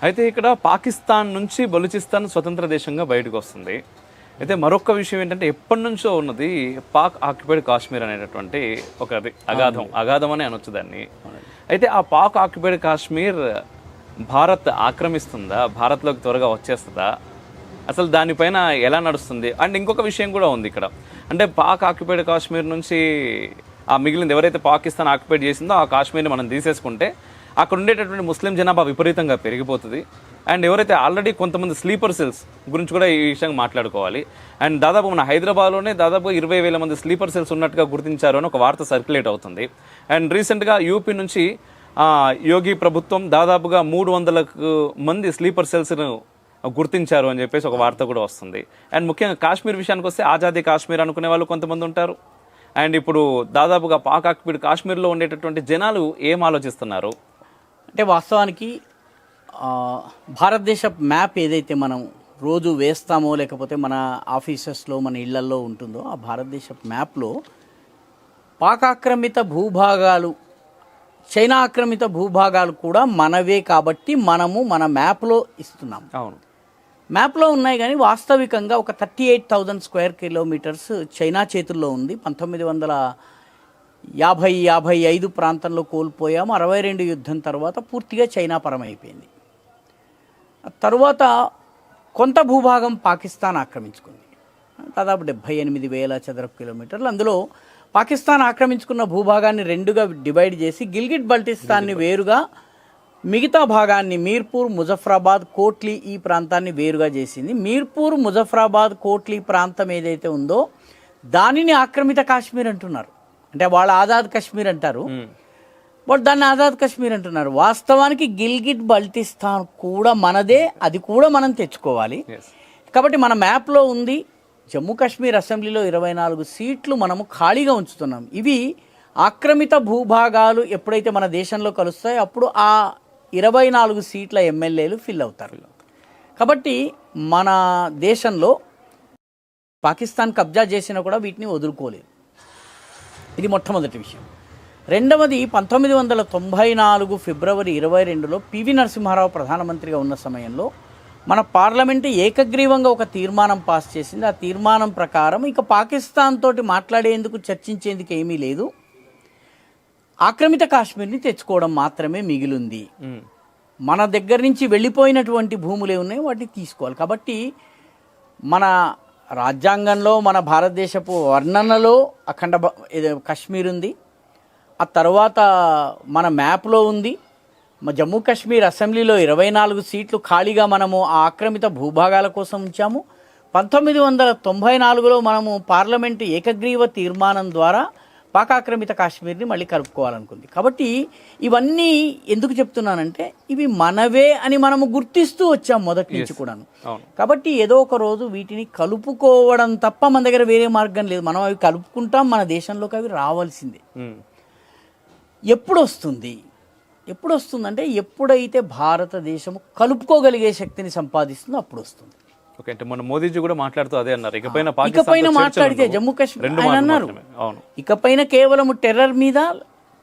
అయితే ఇక్కడ పాకిస్తాన్ నుంచి బలూచిస్తాన్ స్వతంత్ర దేశంగా బయటకు వస్తుంది. అయితే మరొక విషయం ఏంటంటే ఎప్పటి నుంచో ఉన్నది పాక్ ఆక్యుపైడ్ కాశ్మీర్ అనేటటువంటి ఒక అగాధం అని అనొచ్చు దాన్ని. అయితే ఆ పాక్ ఆక్యుపైడ్ కాశ్మీర్ భారత్ ఆక్రమిస్తుందా, భారత్లోకి త్వరగా వచ్చేస్తుందా, అసలు దానిపైన ఎలా నడుస్తుంది? అండ్ ఇంకొక విషయం కూడా ఉంది ఇక్కడ. అంటే పాక్ ఆక్యుపైడ్ కాశ్మీర్ నుంచి ఆ మిగిలింది ఎవరైతే పాకిస్తాన్ ఆక్యుపైడ్ చేసిందో ఆ కాశ్మీర్ని మనం తీసేసుకుంటే అక్కడ ఉండేటటువంటి ముస్లిం జనాభా విపరీతంగా పెరిగిపోతుంది. అండ్ ఎవరైతే ఆల్రెడీ కొంతమంది స్లీపర్ సెల్స్ గురించి కూడా ఈ విషయంగా మాట్లాడుకోవాలి. అండ్ దాదాపు మన హైదరాబాద్లోనే దాదాపు 20,000 మంది స్లీపర్ సెల్స్ ఉన్నట్టుగా గుర్తించారు అని ఒక వార్త సర్క్యులేట్ అవుతుంది. అండ్ రీసెంట్గా యూపీ నుంచి యోగి ప్రభుత్వం దాదాపుగా 300 మంది స్లీపర్ సెల్స్ను గుర్తించారు అని చెప్పేసి ఒక వార్త కూడా వస్తుంది. అండ్ ముఖ్యంగా కాశ్మీర్ విషయానికి వస్తే ఆజాదీ కాశ్మీర్ అనుకునే వాళ్ళు కొంతమంది ఉంటారు. అండ్ ఇప్పుడు దాదాపుగా పాక్ ఆక్యుపైడ్ కాశ్మీర్లో ఉండేటటువంటి జనాలు ఏం ఆలోచిస్తున్నారు అంటే వాస్తవానికి భారతదేశ మ్యాప్ ఏదైతే మనం రోజు వేస్తామో లేకపోతే మన ఆఫీసెస్లో మన ఇళ్లల్లో ఉంటుందో ఆ భారతదేశ మ్యాప్లో పాక్ ఆక్రమిత భూభాగాలు, చైనా ఆక్రమిత భూభాగాలు కూడా మనవే కాబట్టి మనము మన మ్యాప్లో ఇస్తున్నాం. అవును, మ్యాప్లో ఉన్నాయి కానీ వాస్తవికంగా ఒక 38,000 స్క్వేర్ కిలోమీటర్స్ చైనా చేతుల్లో ఉంది. 1955 ప్రాంతంలో కోల్పోయాము. 62 యుద్ధం తర్వాత పూర్తిగా చైనా పరమైపోయింది. తరువాత కొంత భూభాగం పాకిస్తాన్ ఆక్రమించుకుంది, దాదాపు 78,000 చదరపు కిలోమీటర్లు. అందులో పాకిస్తాన్ ఆక్రమించుకున్న భూభాగాన్ని రెండుగా డివైడ్ చేసి గిల్గిట్ బల్టిస్తాన్ని వేరుగా, మిగతా భాగాన్ని మీర్పూర్, ముజఫరాబాద్, కోట్లీ ఈ ప్రాంతాన్ని వేరుగా చేసింది. మీర్పూర్, ముజఫరాబాద్, కోట్లీ ప్రాంతం ఏదైతే ఉందో దానిని ఆక్రమిత కాశ్మీర్ అంటున్నారు. అంటే వాళ్ళు ఆజాద్ కాశ్మీర్ అంటారు, బట్ దాన్ని ఆజాద్ కాశ్మీర్ అంటున్నారు. వాస్తవానికి గిల్గిట్ బల్టిస్తాన్ కూడా మనదే, అది కూడా మనం తెచ్చుకోవాలి. కాబట్టి మన మ్యాప్లో ఉంది. జమ్మూ కాశ్మీర్ అసెంబ్లీలో 24 సీట్లు మనము ఖాళీగా ఉంచుతున్నాం. ఇవి ఆక్రమిత భూభాగాలు ఎప్పుడైతే మన దేశంలో కలుస్తాయో అప్పుడు ఆ 24 సీట్ల ఎమ్మెల్యేలు ఫిల్ అవుతారు. కాబట్టి మన దేశంలో పాకిస్తాన్ కబ్జా చేసినా కూడా వీటిని వదులుకోలేదు. ఇది మొట్టమొదటి విషయం. రెండవది 1994 ఫిబ్రవరి 22లో పివి నరసింహారావు ప్రధానమంత్రిగా ఉన్న సమయంలో మన పార్లమెంటు ఏకగ్రీవంగా ఒక తీర్మానం పాస్ చేసింది. ఆ తీర్మానం ప్రకారం ఇక పాకిస్తాన్ తోటి మాట్లాడేందుకు, చర్చించేందుకు ఏమీ లేదు, ఆక్రమిత కాశ్మీర్ని తెచ్చుకోవడం మాత్రమే మిగిలింది. మన దగ్గర నుంచి వెళ్ళిపోయినటువంటి భూములు ఏమున్నాయో వాటిని తీసుకోవాలి. కాబట్టి మన రాజ్యాంగంలో, మన భారతదేశపు వర్ణనలో అఖండ కాశ్మీర్ ఉంది. ఆ తర్వాత మన మ్యాప్లో ఉంది. జమ్మూ కాశ్మీర్ అసెంబ్లీలో 24 సీట్లు ఖాళీగా మనము ఆ ఆక్రమిత భూభాగాల కోసం ఉంచాము. 1994లో మనము పార్లమెంటు ఏకగ్రీవ తీర్మానం ద్వారా పాక్ ఆక్రమిత కాశ్మీర్ని మళ్ళీ కలుపుకోవాలనుకుంది. కాబట్టి ఇవన్నీ ఎందుకు చెప్తున్నానంటే ఇవి మనవే అని మనము గుర్తిస్తూ వచ్చాం మొదటి నుంచి కూడాను. కాబట్టి ఏదో ఒక రోజు వీటిని కలుపుకోవడం తప్ప మన దగ్గర వేరే మార్గం లేదు. మనం అవి కలుపుకుంటాం, మన దేశంలోకి అవి రావాల్సిందే. ఎప్పుడు వస్తుందంటే ఎప్పుడైతే భారతదేశం కలుపుకోగలిగే శక్తిని సంపాదిస్తుందో అప్పుడు వస్తుంది. అంటే మన మోదీజీ కూడా మాట్లాడుతూ అదే అన్నారు. ఇకపైన మాట్లాడితే జమ్మూ కాశ్మీర్ ఆయన అన్నారు, ఇకపైన కేవలం టెర్రర్ మీద,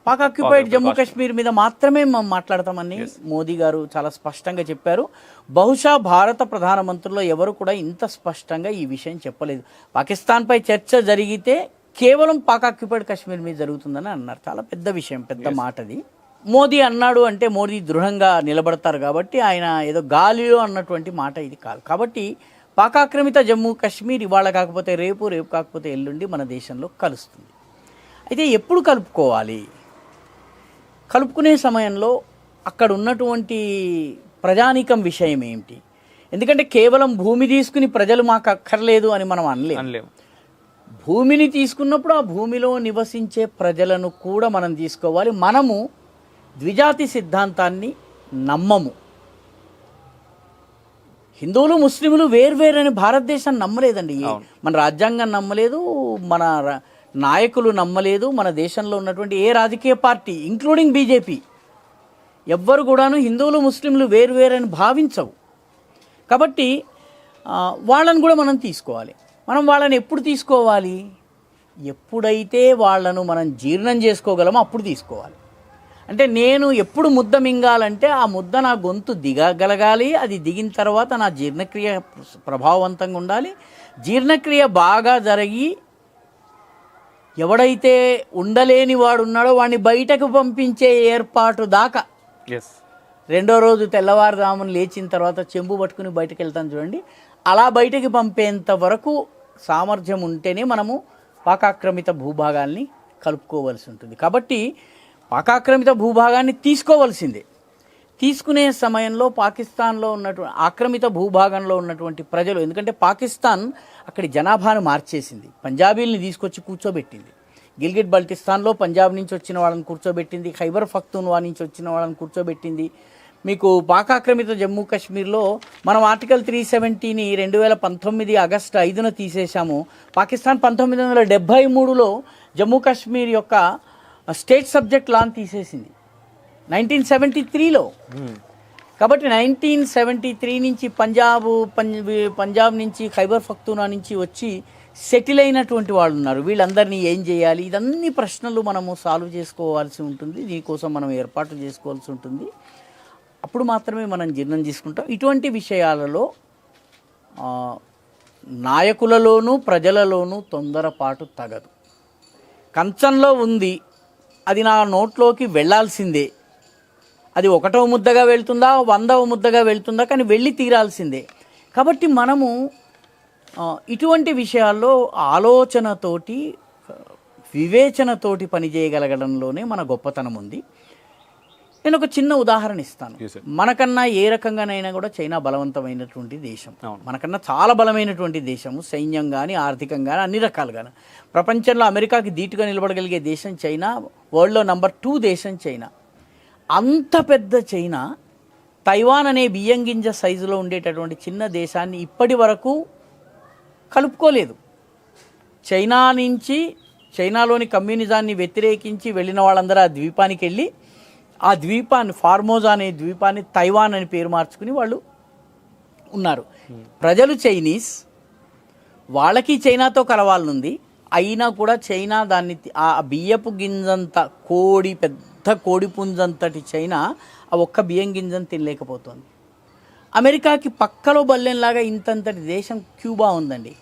పాక్ ఆక్యుపైడ్ జమ్మూ కాశ్మీర్ మీద మాత్రమే మనం మాట్లాడతామని మోదీ గారు చాలా స్పష్టంగా చెప్పారు. బహుశా భారత ప్రధానమంత్రుల్లో ఎవరు కూడా ఇంత స్పష్టంగా ఈ విషయం చెప్పలేదు. పాకిస్తాన్పై చర్చ జరిగితే కేవలం పాక్ ఆక్యుపైడ్ కాశ్మీర్ మీద జరుగుతుందని అన్నారు. చాలా పెద్ద విషయం, పెద్ద మాటది. మోదీ అన్నాడు అంటే మోదీ దృఢంగా నిలబడతారు కాబట్టి ఆయన ఏదో గాలిలో అన్నటువంటి మాట ఇది కాదు. కాబట్టి పాక్ ఆక్రమిత జమ్మూ కాశ్మీర్ ఇవాళ కాకపోతే రేపు, రేపు కాకపోతే ఎల్లుండి మన దేశంలో కలుస్తుంది. అయితే ఎప్పుడు కలుపుకోవాలి? కలుపుకునే సమయంలో అక్కడ ఉన్నటువంటి ప్రజానీకం విషయం ఏమిటి? ఎందుకంటే కేవలం భూమి తీసుకుని ప్రజలు మాకు అక్కర్లేదు అని మనం అనలేము. భూమిని తీసుకున్నప్పుడు ఆ భూమిలో నివసించే ప్రజలను కూడా మనం తీసుకోవాలి. మనము ద్విజాతి సిద్ధాంతాన్ని నమ్మము. హిందువులు, ముస్లింలు వేర్వేరని భారతదేశాన్ని నమ్మలేదండి. మన రాజ్యాంగం నమ్మలేదు, మన నాయకులు నమ్మలేదు, మన దేశంలో ఉన్నటువంటి ఏ రాజకీయ పార్టీ ఇంక్లూడింగ్ బీజేపీ ఎవ్వరు కూడాను హిందువులు, ముస్లింలు వేర్వేరని భావించవు. కాబట్టి వాళ్ళని కూడా మనం తీసుకోవాలి. మనం వాళ్ళని ఎప్పుడు తీసుకోవాలి? ఎప్పుడైతే వాళ్ళను మనం జీర్ణం చేసుకోగలమో అప్పుడు తీసుకోవాలి. అంటే నేను ఎప్పుడు ముద్ద మింగాలంటే ఆ ముద్ద నా గొంతు దిగగలగాలి, అది దిగిన తర్వాత నా జీర్ణక్రియ ప్రభావవంతంగా ఉండాలి, జీర్ణక్రియ బాగా జరిగి ఎవడైతే ఉండలేని వాడు ఉన్నాడో వాడిని బయటకు పంపించే ఏర్పాటు దాకా ఎస్ రెండో రోజు తెల్లవారుజామున లేచిన తర్వాత చెంబు పట్టుకుని బయటకు వెళ్తాను చూడండి, అలా బయటకు పంపేంత వరకు సామర్థ్యం ఉంటేనే మనము పాకాక్రమిత భూభాగాల్ని కలుపుకోవాల్సి ఉంటుంది. కాబట్టి పాకాక్రమిత భూభాగాన్ని తీసుకోవాల్సిందే. తీసుకునే సమయంలో పాకిస్తాన్లో ఉన్నటువంటి ఆక్రమిత భూభాగంలో ఉన్నటువంటి ప్రజలు, ఎందుకంటే పాకిస్తాన్ అక్కడి జనాభాను మార్చేసింది, పంజాబీల్ని తీసుకొచ్చి కూర్చోబెట్టింది, గిల్గిట్ బల్టిస్తాన్లో పంజాబ్ నుంచి వచ్చిన వాళ్ళని కూర్చోబెట్టింది, ఖైబర్ పఖ్తూన్వా నుంచి వచ్చిన వాళ్ళని కూర్చోబెట్టింది. మీకు పాకాక్రమిత జమ్మూ కాశ్మీర్లో మనం ఆర్టికల్ 370ని 2019 ఆగస్టు 5న తీసేశాము. పాకిస్తాన్ 1973లో జమ్మూ కాశ్మీర్ యొక్క స్టేట్ సబ్జెక్ట్ లాని తీసేసింది 1973లో. కాబట్టి 1973 నుంచి పంజాబ్ నుంచి ఖైబర్ పఖ్తూన్వా నుంచి వచ్చి సెటిల్ అయినటువంటి వాళ్ళు ఉన్నారు. వీళ్ళందరినీ ఏం చేయాలి, ఇదన్నీ ప్రశ్నలు మనము సాల్వ్ చేసుకోవాల్సి ఉంటుంది, దీనికోసం మనం ఏర్పాటు చేసుకోవాల్సి ఉంటుంది. అప్పుడు మాత్రమే మనం జీర్ణం చేసుకుంటాం. ఇటువంటి విషయాలలో నాయకులలోనూ ప్రజలలోనూ తొందరపాటు తగదు. కంచంలో ఉంది, అది నా నోట్లోకి వెళ్ళాల్సిందే, అది 1వ ముద్దగా వెళ్తుందా 100వ ముద్దగా వెళ్తుందా, కానీ వెళ్ళి తీరాల్సిందే. కాబట్టి మనము ఇటువంటి విషయాల్లో ఆలోచనతోటి వివేచనతోటి పనిచేయగలగడంలోనే మన గొప్పతనం ఉంది. నేను ఒక చిన్న ఉదాహరణ ఇస్తాను. మనకన్నా ఏ రకంగానైనా కూడా చైనా బలవంతమైనటువంటి దేశం, మనకన్నా చాలా బలమైనటువంటి దేశము, సైన్యం కానీ ఆర్థికంగా కానీ అన్ని రకాలుగాను. ప్రపంచంలో అమెరికాకి ధీటుగా నిలబడగలిగే దేశం చైనా, వరల్డ్లో నంబర్ 2 దేశం చైనా. అంత పెద్ద చైనా తైవాన్ అనే బియ్యం గింజ సైజులో ఉండేటటువంటి చిన్న దేశాన్ని ఇప్పటి వరకు కలుపుకోలేదు. చైనాలోని కమ్యూనిజాన్ని వ్యతిరేకించి వెళ్ళిన వాళ్ళందరూ ఆ ద్వీపానికి వెళ్ళి ఆ ద్వీపాన్ని, ఫార్మోజా అనే ద్వీపాన్ని తైవాన్ అని పేరు మార్చుకుని వాళ్ళు ఉన్నారు. ప్రజలు చైనీస్, వాళ్ళకి చైనాతో కలవాలనుంది, అయినా కూడా చైనా దాన్ని ఆ బియ్యపు గింజంత పెద్ద కోడి పుంజంతటి చైనా ఆ ఒక్క బియ్యం గింజను తినలేకపోతుంది. అమెరికాకి పక్కలో బల్లెంలాగా ఇంతంతటి దేశం క్యూబా ఉందండి.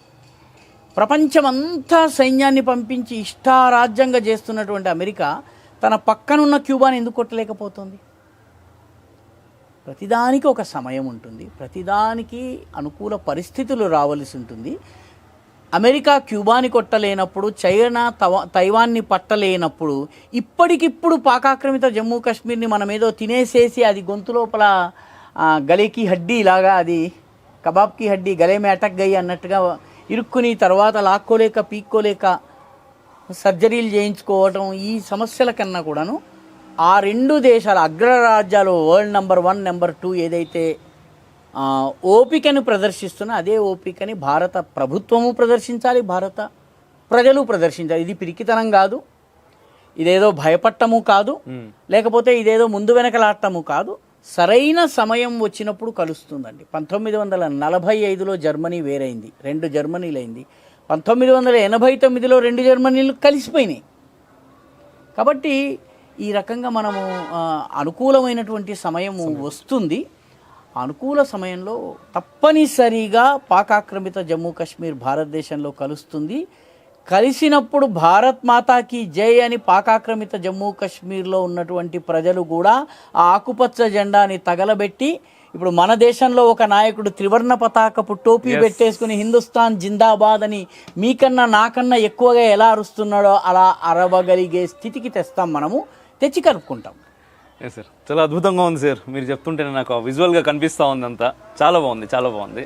ప్రపంచమంతా సైన్యాన్ని పంపించి ఇష్టారాజ్యంగా చేస్తున్నటువంటి అమెరికా తన పక్కనున్న క్యూబాని ఎందుకు కొట్టలేకపోతుంది? ప్రతిదానికి ఒక సమయం ఉంటుంది, ప్రతిదానికి అనుకూల పరిస్థితులు రావాల్సి ఉంటుంది. అమెరికా క్యూబాని కొట్టలేనప్పుడు, చైనా తైవాన్ని పట్టలేనప్పుడు, ఇప్పటికిప్పుడు పాకాక్రమిత జమ్మూ కాశ్మీర్ని మనం ఏదో తినేసేసి అది గొంతు లోపల గలేకి హడ్డీ లాగా, అది కబాబ్కి హడ్డీ గలే మే అటక్ గయి అన్నట్టుగా ఇరుక్కుని తర్వాత లాక్కోలేక పీక్కోలేక సర్జరీలు చేయించుకోవటం, ఈ సమస్యల కన్నా కూడాను ఆ 2 దేశాల అగ్రరాజ్యాలు, వరల్డ్ నంబర్ 1 నంబర్ 2 ఏదైతే ఓపికను ప్రదర్శిస్తున్నా అదే ఓపికని భారత ప్రభుత్వము ప్రదర్శించాలి, భారత ప్రజలు ప్రదర్శించాలి. ఇది పిరికితనం కాదు, ఇదేదో భయపడటము కాదు, లేకపోతే ఇదేదో ముందు వెనకలాడటము కాదు. సరైన సమయం వచ్చినప్పుడు కలుస్తుందండి. 1945లో జర్మనీ వేరైంది, 2 జర్మనీలు అయింది. 1989లో 2 జర్మనీలు కలిసిపోయినాయి. కాబట్టి ఈ రకంగా మనము అనుకూలమైనటువంటి సమయం వస్తుంది. అనుకూల సమయంలో తప్పనిసరిగా పాకాక్రమిత జమ్మూ కాశ్మీర్ భారతదేశంలో కలుస్తుంది. కలిసినప్పుడు భారత్ మాతాకి జై అని పాకాక్రమిత జమ్మూ కాశ్మీర్లో ఉన్నటువంటి ప్రజలు కూడా ఆ ఆకుపచ్చ జెండాని తగలబెట్టి, ఇప్పుడు మన దేశంలో ఒక నాయకుడు త్రివర్ణ పతాకపు టోపీ పెట్టేసుకుని హిందుస్థాన్ జిందాబాద్ అని మీకన్నా నాకన్నా ఎక్కువగా ఎలా అరుస్తున్నాడో అలా అరవగలిగే స్థితికి తెస్తాం, మనము తెచ్చి కలుపుకుంటాం. సార్ చాలా అద్భుతంగా ఉంది సార్, మీరు చెప్తుంటే నాకు విజువల్గా కనిపిస్తూ ఉంది, అంతా చాలా బాగుంది, చాలా బాగుంది.